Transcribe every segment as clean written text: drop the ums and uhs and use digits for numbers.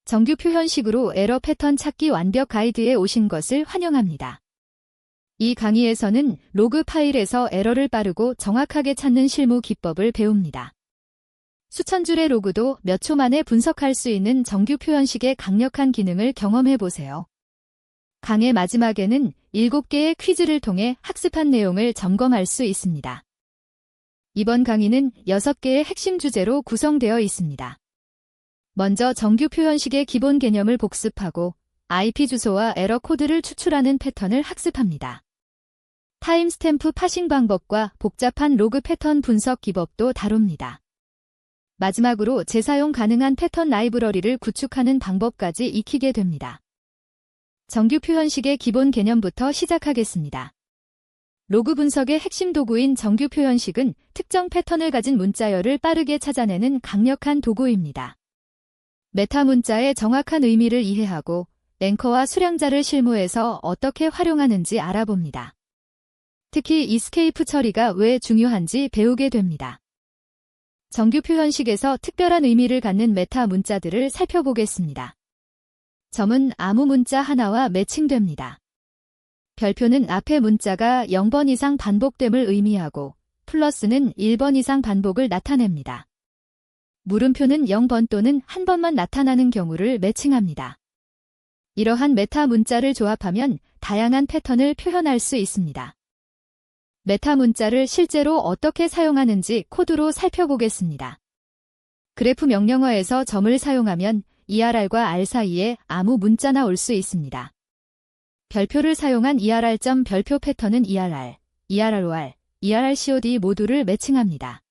정규 표현식으로 에러 패턴 찾기 완벽 가이드에 오신 것을 환영합니다. 이 강의에서는 로그 파일에서 에러를 빠르고 정확하게 찾는 실무 기법을 배웁니다. 수천 줄의 로그도 몇 초 만에 분석할 수 있는 정규 표현식의 강력한 기능을 경험해보세요. 강의 마지막에는 7개의 퀴즈를 통해 학습한 내용을 점검할 수 있습니다. 이번 강의는 6개의 핵심 주제로 구성되어 있습니다. 먼저 정규 표현식의 기본 개념을 복습하고 IP 주소와 에러 코드를 추출하는 패턴을 학습합니다. 타임스탬프 파싱 방법과 복잡한 로그 패턴 분석 기법도 다룹니다. 마지막으로 재사용 가능한 패턴 라이브러리를 구축하는 방법까지 익히게 됩니다. 정규 표현식의 기본 개념부터 시작하겠습니다. 로그 분석의 핵심 도구인 정규 표현식은 특정 패턴을 가진 문자열을 빠르게 찾아내는 강력한 도구입니다. 메타 문자의 정확한 의미를 이해하고 앵커와 수량자를 실무에서 어떻게 활용하는지 알아봅니다. 특히 이스케이프 처리가 왜 중요한지 배우게 됩니다. 정규 표현식에서 특별한 의미를 갖는 메타 문자들을 살펴보겠습니다. 점은 아무 문자 하나와 매칭됩니다. 별표는 앞에 문자가 0번 이상 반복됨을 의미하고 플러스는 1번 이상 반복을 나타냅니다. 물음표는 0번 또는 1번만 나타나는 경우를 매칭합니다. 이러한 메타 문자를 조합하면 다양한 패턴을 표현할 수 있습니다. 메타 문자를 실제로 어떻게 사용하는지 코드로 살펴보겠습니다. 그래프 명령어에서 점을 사용하면 ERR과 R 사이에 아무 문자나 올 수 있습니다. 별표를 사용한 ERR. 별표 패턴은 ERR, ERROR, ERRCOD 모두를 매칭합니다.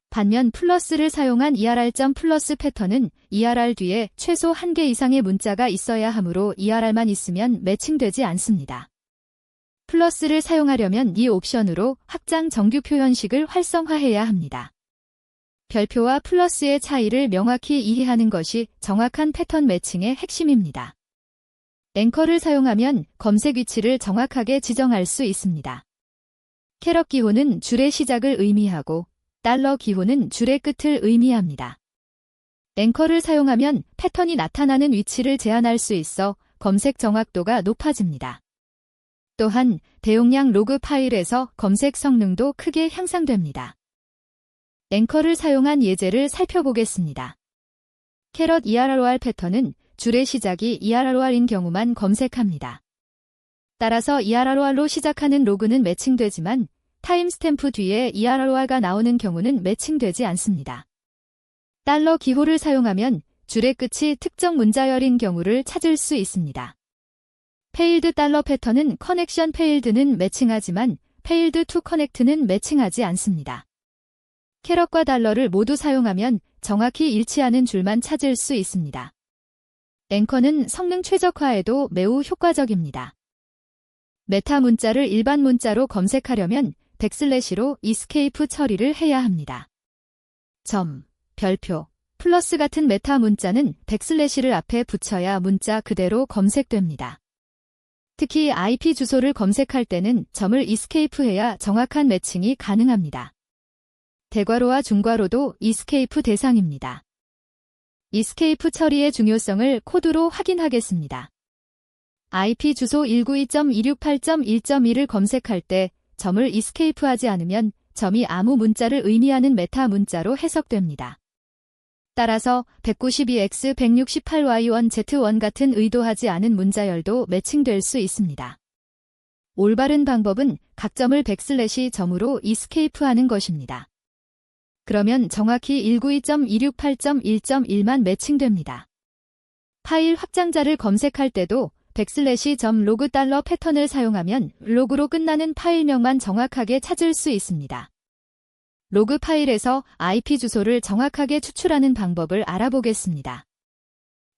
반면 플러스를 사용한 ERR. 플러스 패턴은 ERR 뒤에 최소 1개 이상의 문자가 있어야 하므로 ERR만 있으면 매칭되지 않습니다. 플러스를 사용하려면 이 옵션으로 확장 정규 표현식을 활성화해야 합니다. 별표와 플러스의 차이를 명확히 이해하는 것이 정확한 패턴 매칭의 핵심입니다. 앵커를 사용하면 검색 위치를 정확하게 지정할 수 있습니다. 캐럿 기호는 줄의 시작을 의미하고 달러 기호는 줄의 끝을 의미합니다. 앵커를 사용하면 패턴이 나타나는 위치를 제한할 수 있어 검색 정확도가 높아집니다. 또한 대용량 로그 파일에서 검색 성능도 크게 향상됩니다. 앵커를 사용한 예제를 살펴보겠습니다. 캐럿 ERROR 패턴은 줄의 시작이 ERROR인 경우만 검색합니다. 따라서 ERROR로 시작하는 로그는 매칭되지만 타임스탬프 뒤에 ERROR가 나오는 경우는 매칭되지 않습니다. 달러 기호를 사용하면 줄의 끝이 특정 문자열인 경우를 찾을 수 있습니다. 페일드 달러 패턴은 커넥션 페일드는 매칭하지만 페일드 투 커넥트는 매칭하지 않습니다. 캐럿과 달러를 모두 사용하면 정확히 일치하는 줄만 찾을 수 있습니다. 앵커는 성능 최적화에도 매우 효과적입니다. 메타 문자를 일반 문자로 검색하려면 백슬래시로 이스케이프 처리를 해야 합니다. 점, 별표, 플러스 같은 메타 문자는 백슬래시를 앞에 붙여야 문자 그대로 검색됩니다. 특히 IP 주소를 검색할 때는 점을 이스케이프해야 정확한 매칭이 가능합니다. 대괄호와 중괄호도 이스케이프 대상입니다. 이스케이프 처리의 중요성을 코드로 확인하겠습니다. IP 주소 192.268.1.2를 검색할 때 점을 이스케이프하지 않으면 점이 아무 문자를 의미하는 메타 문자로 해석됩니다. 따라서 192x168y1z1 같은 의도하지 않은 문자열도 매칭될 수 있습니다. 올바른 방법은 각 점을 백슬래시 점으로 이스케이프하는 것입니다. 그러면 정확히 192.268.1.1만 매칭됩니다. 파일 확장자를 검색할 때도 백슬래시 점 로그 달러 패턴을 사용하면 로그로 끝나는 파일명만 정확하게 찾을 수 있습니다. 로그 파일에서 IP 주소를 정확하게 추출하는 방법을 알아보겠습니다.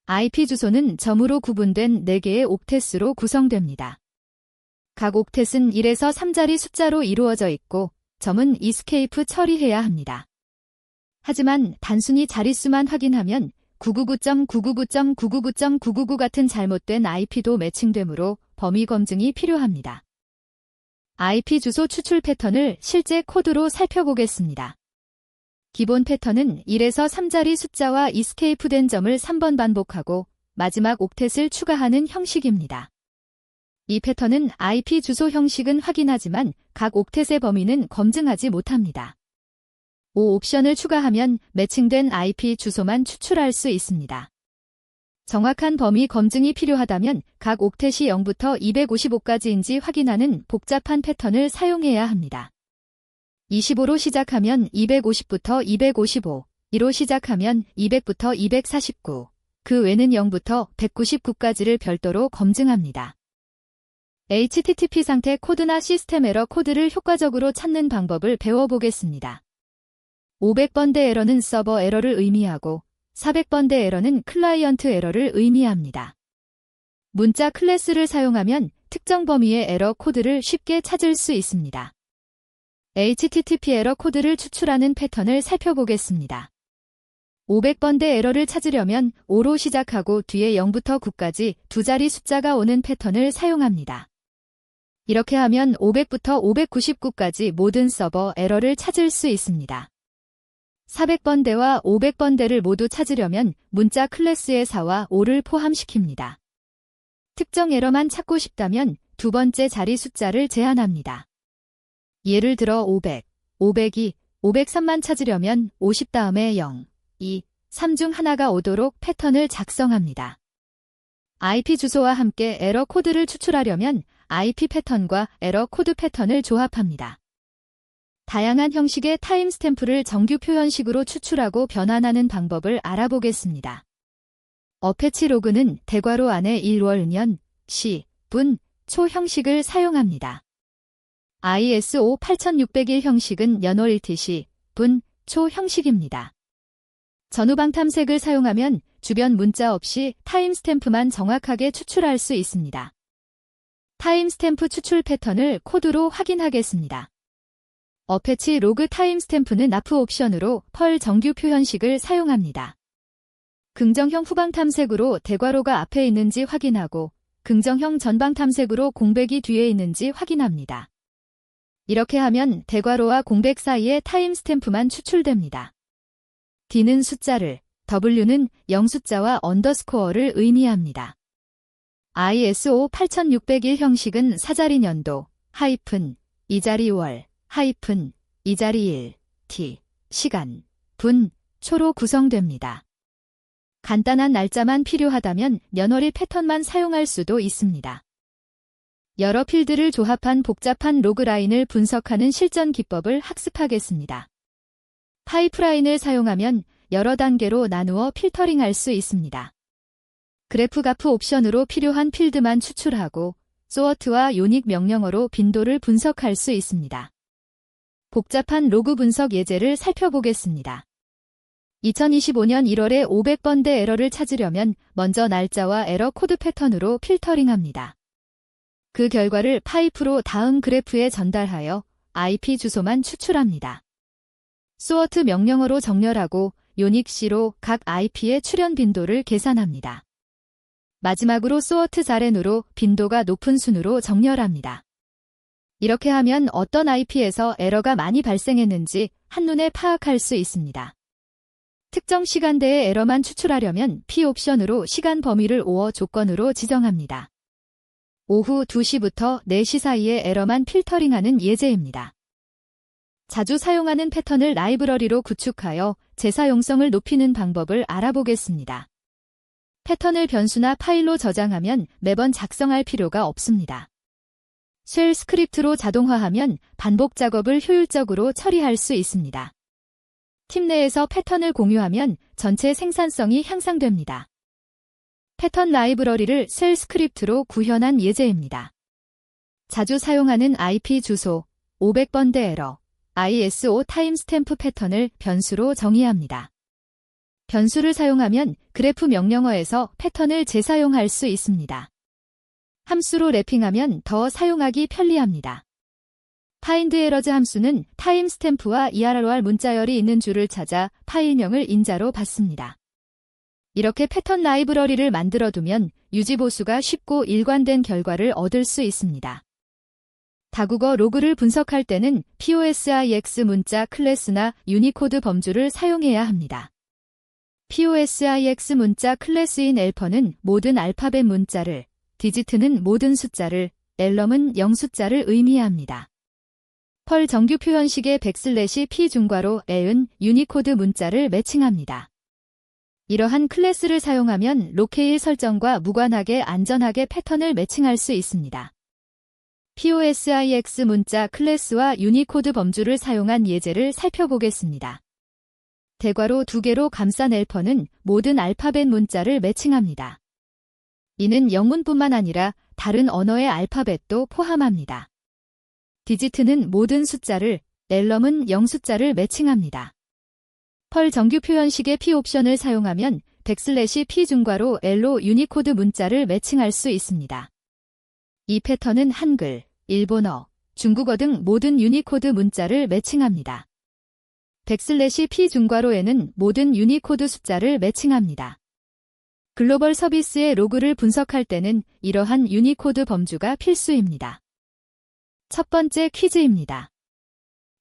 IP 주소는 점으로 구분된 4개의 옥텟으로 구성됩니다. 각 옥텟은 1에서 3자리 숫자로 이루어져 있고 점은 이스케이프 처리해야 합니다. 하지만 단순히 자릿수만 확인하면 999.999.999.999 같은 잘못된 IP도 매칭되므로 범위 검증이 필요합니다. IP 주소 추출 패턴을 실제 코드로 살펴보겠습니다. 기본 패턴은 1에서 3자리 숫자와 이스케이프된 점을 3번 반복하고 마지막 옥텟을 추가하는 형식입니다. 이 패턴은 IP 주소 형식은 확인하지만 각 옥텟의 범위는 검증하지 못합니다. 5 옵션을 추가하면 매칭된 IP 주소만 추출할 수 있습니다. 정확한 범위 검증이 필요하다면 각 옥텟이 0부터 255까지인지 확인하는 복잡한 패턴을 사용해야 합니다. 25로 시작하면 250부터 255, 2로 시작하면 200부터 249, 그 외는 0부터 199까지를 별도로 검증합니다. HTTP 상태 코드나 시스템 에러 코드를 효과적으로 찾는 방법을 배워보겠습니다. 500번대 에러는 서버 에러를 의미하고 400번대 에러는 클라이언트 에러를 의미합니다. 문자 클래스를 사용하면 특정 범위의 에러 코드를 쉽게 찾을 수 있습니다. HTTP 에러 코드를 추출하는 패턴을 살펴보겠습니다. 500번대 에러를 찾으려면 5로 시작하고 뒤에 0부터 9까지 두 자리 숫자가 오는 패턴을 사용합니다. 이렇게 하면 500부터 599까지 모든 서버 에러를 찾을 수 있습니다. 400번대와 500번대를 모두 찾으려면 문자 클래스의 4와 5를 포함시킵니다. 특정 에러만 찾고 싶다면 두 번째 자리 숫자를 제한합니다. 예를 들어 500, 502, 503만 찾으려면 50 다음에 0, 2, 3 중 하나가 오도록 패턴을 작성합니다. IP 주소와 함께 에러 코드를 추출하려면 IP 패턴과 에러 코드 패턴을 조합합니다. 다양한 형식의 타임스탬프를 정규 표현식으로 추출하고 변환하는 방법을 알아보겠습니다. 어패치 로그는 대괄호 안에 1월 년, 시, 분, 초 형식을 사용합니다. ISO 8601 형식은 연월 TC, 분, 초 형식입니다. 전후방 탐색을 사용하면 주변 문자 없이 타임스탬프만 정확하게 추출할 수 있습니다. 타임스탬프 추출 패턴을 코드로 확인하겠습니다. 어패치 로그 타임스탬프는 ARP 옵션으로 펄 정규 표현식을 사용합니다. 긍정형 후방 탐색으로 대괄호가 앞에 있는지 확인하고 긍정형 전방 탐색으로 공백이 뒤에 있는지 확인합니다. 이렇게 하면 대괄호와 공백 사이에 타임스탬프만 추출됩니다. D는 숫자를, W는 0숫자와 언더스코어를 의미합니다. ISO 8601 형식은 4자리 년도, 하이픈, 2자리 월, 하이픈, 2자리 일, T, 시간, 분, 초로 구성됩니다. 간단한 날짜만 필요하다면 년월일 패턴만 사용할 수도 있습니다. 여러 필드를 조합한 복잡한 로그라인을 분석하는 실전 기법을 학습하겠습니다. 파이프라인을 사용하면 여러 단계로 나누어 필터링할 수 있습니다. 그래프가프 옵션으로 필요한 필드만 추출하고 소어트와 요닉 명령어로 빈도를 분석할 수 있습니다. 복잡한 로그 분석 예제를 살펴보겠습니다. 2025년 1월에 500번대 에러를 찾으려면 먼저 날짜와 에러 코드 패턴으로 필터링합니다. 그 결과를 파이프로 다음 그래프에 전달하여 IP 주소만 추출합니다. 소어트 명령어로 정렬하고 요닉C로 각 IP의 출현 빈도를 계산합니다. 마지막으로 소어트 자렌으로 빈도가 높은 순으로 정렬합니다. 이렇게 하면 어떤 IP에서 에러가 많이 발생했는지 한눈에 파악할 수 있습니다. 특정 시간대에 에러만 추출하려면 P 옵션으로 시간 범위를 5어 조건으로 지정합니다. 오후 2시부터 4시 사이에 에러만 필터링하는 예제입니다. 자주 사용하는 패턴을 라이브러리로 구축하여 재사용성을 높이는 방법을 알아보겠습니다. 패턴을 변수나 파일로 저장하면 매번 작성할 필요가 없습니다. 쉘 스크립트로 자동화하면 반복 작업을 효율적으로 처리할 수 있습니다. 팀 내에서 패턴을 공유하면 전체 생산성이 향상됩니다. 패턴 라이브러리를 쉘 스크립트로 구현한 예제입니다. 자주 사용하는 IP 주소, 500번대 에러, ISO 타임스탬프 패턴을 변수로 정의합니다. 변수를 사용하면 그래프 명령어에서 패턴을 재사용할 수 있습니다. 함수로 래핑하면 더 사용하기 편리합니다. findErrors 함수는 타임스탬프와 ERR 문자열이 있는 줄을 찾아 파일명을 인자로 받습니다. 이렇게 패턴 라이브러리를 만들어두면 유지보수가 쉽고 일관된 결과를 얻을 수 있습니다. 다국어 로그를 분석할 때는 POSIX 문자 클래스나 유니코드 범주를 사용해야 합니다. POSIX 문자 클래스인 앨퍼는 모든 알파벳 문자를, 디지트는 모든 숫자를, 앨럼은 영숫자를 의미합니다. 펄 정규 표현식의 \p 중괄호 에은 유니코드 문자를 매칭합니다. 이러한 클래스를 사용하면 로케일 설정과 무관하게 안전하게 패턴을 매칭할 수 있습니다. POSIX 문자 클래스와 유니코드 범주를 사용한 예제를 살펴보겠습니다. 대괄호 2개로 감싼 앨퍼는 모든 알파벳 문자를 매칭합니다. 이는 영문뿐만 아니라 다른 언어의 알파벳도 포함합니다. 디지트는 모든 숫자를, 앨럼은 영숫자를 매칭합니다. 펄 정규 표현식의 P 옵션을 사용하면 \p 중괄호 L로 유니코드 문자를 매칭할 수 있습니다. 이 패턴은 한글, 일본어, 중국어 등 모든 유니코드 문자를 매칭합니다. \p 중괄호 N은 모든 유니코드 숫자를 매칭합니다. 글로벌 서비스의 로그를 분석할 때는 이러한 유니코드 범주가 필수입니다. 첫 번째 퀴즈입니다.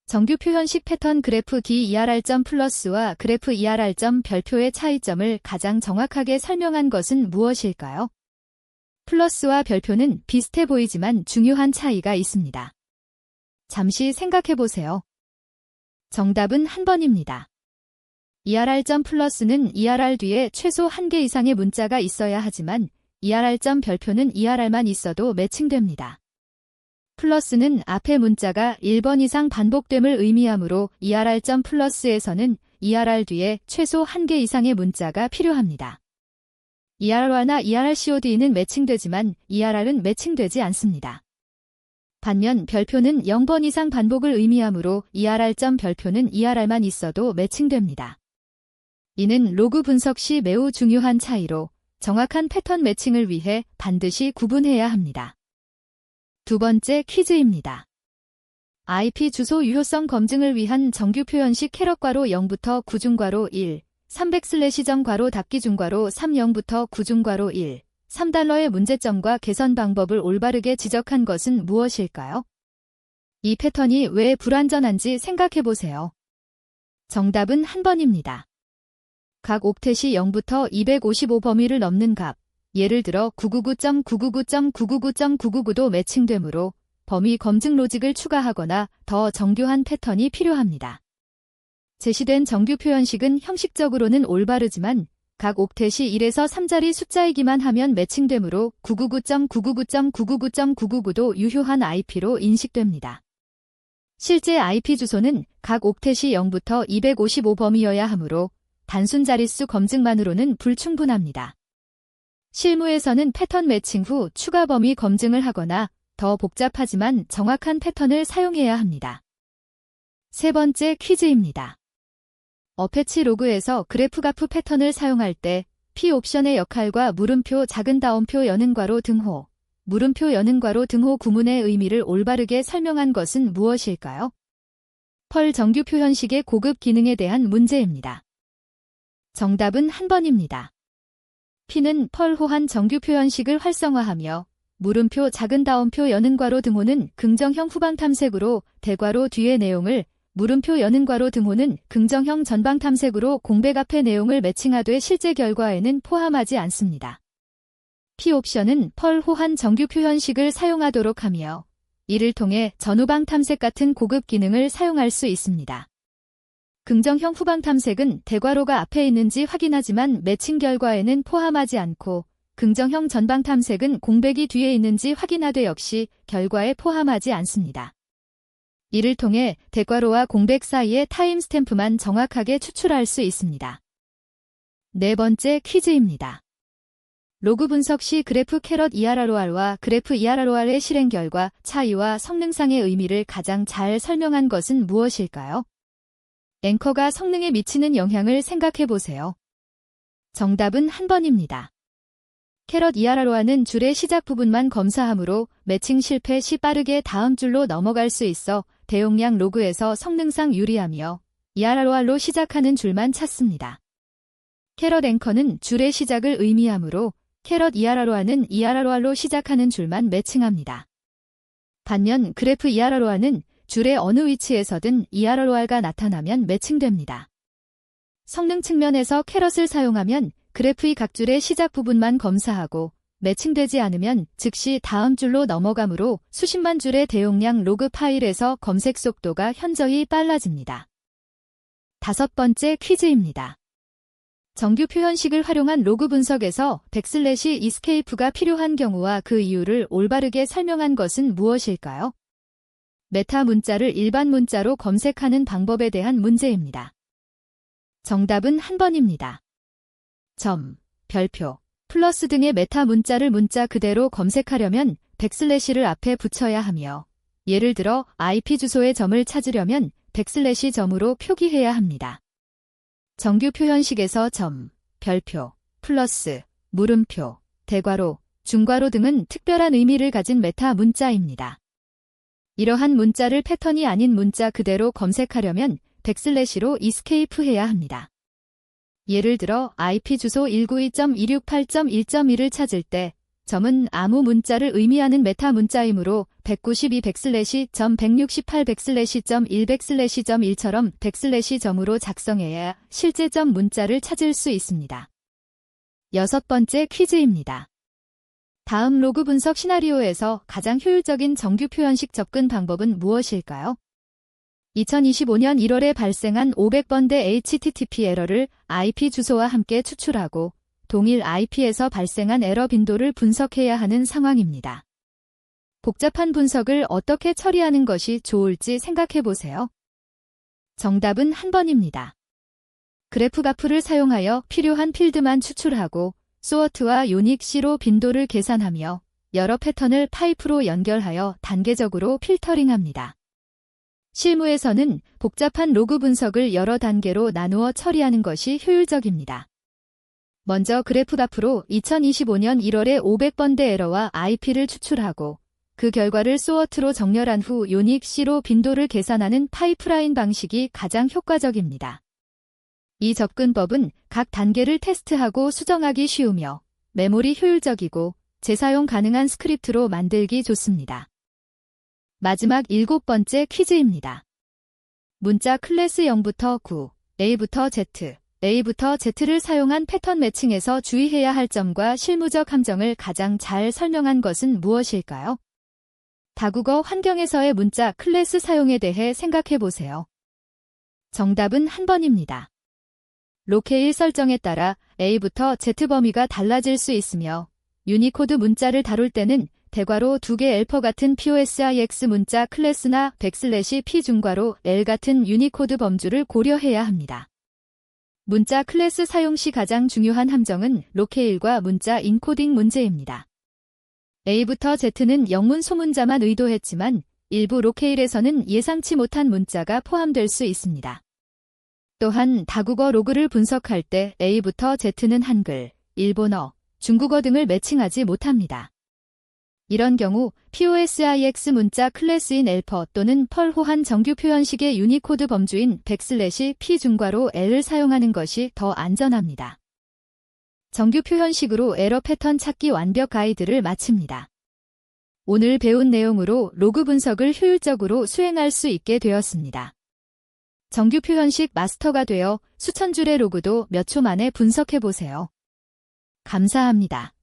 정규 표현식 패턴 그래프 DERR.+와 그래프 ERR. 별표의 차이점을 가장 정확하게 설명한 것은 무엇일까요? 플러스와 별표는 비슷해 보이지만 중요한 차이가 있습니다. 잠시 생각해보세요. 정답은 한 번입니다. ERR.+는 ERR 뒤에 최소 1개 이상의 문자가 있어야 하지만 ERR. 별표는 ERR만 있어도 매칭됩니다. 플러스는 앞에 문자가 1번 이상 반복됨을 의미하므로 ERR.+에서는 ERR 뒤에 최소 1개 이상의 문자가 필요합니다. ERR나 ERRCOD는 매칭되지만 ERR은 매칭되지 않습니다. 반면 별표는 0번 이상 반복을 의미하므로 ERR. 별표는 ERR만 있어도 매칭됩니다. 이는 로그 분석 시 매우 중요한 차이로 정확한 패턴 매칭을 위해 반드시 구분해야 합니다. 두 번째 퀴즈입니다. IP 주소 유효성 검증을 위한 정규 표현식 캐럿 괄호 0부터 9중괄호 1, 300/점 괄호 닫기 중괄호 30부터 9중괄호 1, 3달러의 문제점과 개선 방법을 올바르게 지적한 것은 무엇일까요? 이 패턴이 왜 불완전한지 생각해보세요. 정답은 한 번입니다. 각 옥텟이 0부터 255 범위를 넘는 값, 예를 들어 999.999.999.999도 매칭되므로 범위 검증 로직을 추가하거나 더 정교한 패턴이 필요합니다. 제시된 정규 표현식은 형식적으로는 올바르지만 각 옥텟이 1에서 3자리 숫자이기만 하면 매칭되므로 999.999.999.999도 유효한 IP로 인식됩니다. 실제 IP 주소는 각 옥텟이 0부터 255 범위여야 하므로 단순 자릿수 검증만으로는 불충분합니다. 실무에서는 패턴 매칭 후 추가 범위 검증을 하거나 더 복잡하지만 정확한 패턴을 사용해야 합니다. 세 번째 퀴즈입니다. 어패치 로그에서 그래프가프 패턴을 사용할 때 P 옵션의 역할과 물음표 작은 따옴표 여는 괄호 등호, 물음표 여는 괄호 등호 구문의 의미를 올바르게 설명한 것은 무엇일까요? 펄 정규 표현식의 고급 기능에 대한 문제입니다. 정답은 한 번입니다. P는 펄 호환 정규 표현식을 활성화하며 물음표 작은 따옴표 여는 괄호 등호는 긍정형 후방 탐색으로 대괄호 뒤의 내용을, 물음표 여는 괄호 등호는 긍정형 전방 탐색으로 공백 앞의 내용을 매칭하되 실제 결과에는 포함하지 않습니다. P 옵션은 펄 호환 정규 표현식을 사용하도록 하며 이를 통해 전후방 탐색 같은 고급 기능을 사용할 수 있습니다. 긍정형 후방 탐색은 대괄호가 앞에 있는지 확인하지만 매칭 결과에는 포함하지 않고 긍정형 전방 탐색은 공백이 뒤에 있는지 확인하되 역시 결과에 포함하지 않습니다. 이를 통해 대괄호와 공백 사이의 타임스탬프만 정확하게 추출할 수 있습니다. 네 번째 퀴즈입니다. 로그 분석 시 그래프 캐럿 ERROR과 그래프 ERROR의 실행 결과 차이와 성능상의 의미를 가장 잘 설명한 것은 무엇일까요? 앵커가 성능에 미치는 영향을 생각해보세요. 정답은 한 번입니다. 캐럿 ERROR는 줄의 시작 부분만 검사하므로 매칭 실패 시 빠르게 다음 줄로 넘어갈 수 있어 대용량 로그에서 성능상 유리하며 ERROR로 시작하는 줄만 찾습니다. 캐럿 앵커는 줄의 시작을 의미하므로 캐럿 ERROR는 ERROR로 시작하는 줄만 매칭합니다. 반면 그래프 ERROR은 줄의 어느 위치에서든 ERROR가 나타나면 매칭됩니다. 성능 측면에서 캐럿을 사용하면 그래프의 각 줄의 시작 부분만 검사하고 매칭되지 않으면 즉시 다음 줄로 넘어가므로 수십만 줄의 대용량 로그 파일에서 검색 속도가 현저히 빨라집니다. 5번째 퀴즈입니다. 정규 표현식을 활용한 로그 분석에서 \e스케이프가 필요한 경우와 그 이유를 올바르게 설명한 것은 무엇일까요? 메타 문자를 일반 문자로 검색하는 방법에 대한 문제입니다. 정답은 한 번입니다. 점, 별표, 플러스 등의 메타 문자를 문자 그대로 검색하려면 백슬래시를 앞에 붙여야 하며, 예를 들어 IP 주소의 점을 찾으려면 백슬래시 점으로 표기해야 합니다. 정규 표현식에서 점, 별표, 플러스, 물음표, 대괄호, 중괄호 등은 특별한 의미를 가진 메타 문자입니다. 이러한 문자를 패턴이 아닌 문자 그대로 검색하려면 백슬래시로 이스케이프 해야 합니다. 예를 들어 IP 주소 192.268.1.1을 찾을 때 점은 아무 문자를 의미하는 메타 문자이므로 192\168\1-1/1처럼 백슬래시 점으로 작성해야 실제 점 문자를 찾을 수 있습니다. 6번째 퀴즈입니다. 다음 로그 분석 시나리오에서 가장 효율적인 정규 표현식 접근 방법은 무엇일까요? 2025년 1월에 발생한 500번대 HTTP 에러를 IP 주소와 함께 추출하고 동일 IP에서 발생한 에러 빈도를 분석해야 하는 상황입니다. 복잡한 분석을 어떻게 처리하는 것이 좋을지 생각해 보세요. 정답은 한 번입니다. 그래프가프를 사용하여 필요한 필드만 추출하고 소어트와 요닉C로 빈도를 계산하며 여러 패턴을 파이프로 연결하여 단계적으로 필터링합니다. 실무에서는 복잡한 로그 분석을 여러 단계로 나누어 처리하는 것이 효율적입니다. 먼저 그래프가프로 2025년 1월에 500번대 에러와 IP를 추출하고 그 결과를 소어트로 정렬한 후 요닉C로 빈도를 계산하는 파이프라인 방식이 가장 효과적입니다. 이 접근법은 각 단계를 테스트하고 수정하기 쉬우며 메모리 효율적이고 재사용 가능한 스크립트로 만들기 좋습니다. 마지막 7번째 퀴즈입니다. 문자 클래스 0부터 9, A부터 Z, A부터 Z를 사용한 패턴 매칭에서 주의해야 할 점과 실무적 함정을 가장 잘 설명한 것은 무엇일까요? 다국어 환경에서의 문자 클래스 사용에 대해 생각해 보세요. 정답은 한 번입니다. 로케일 설정에 따라 A부터 Z 범위가 달라질 수 있으며 유니코드 문자를 다룰 때는 대괄호 2개 L퍼 같은 POSIX 문자 클래스나 \P 중괄호 L 같은 유니코드 범주를 고려해야 합니다. 문자 클래스 사용 시 가장 중요한 함정은 로케일과 문자 인코딩 문제입니다. A부터 Z는 영문 소문자만 의도했지만 일부 로케일에서는 예상치 못한 문자가 포함될 수 있습니다. 또한 다국어 로그를 분석할 때 A부터 Z는 한글, 일본어, 중국어 등을 매칭하지 못합니다. 이런 경우 POSIX 문자 클래스인 L퍼 또는 펄 호환 정규 표현식의 유니코드 범주인 \P 중괄호 L을 사용하는 것이 더 안전합니다. 정규 표현식으로 에러 패턴 찾기 완벽 가이드를 마칩니다. 오늘 배운 내용으로 로그 분석을 효율적으로 수행할 수 있게 되었습니다. 정규 표현식 마스터가 되어 수천 줄의 로그도 몇 초 만에 분석해 보세요. 감사합니다.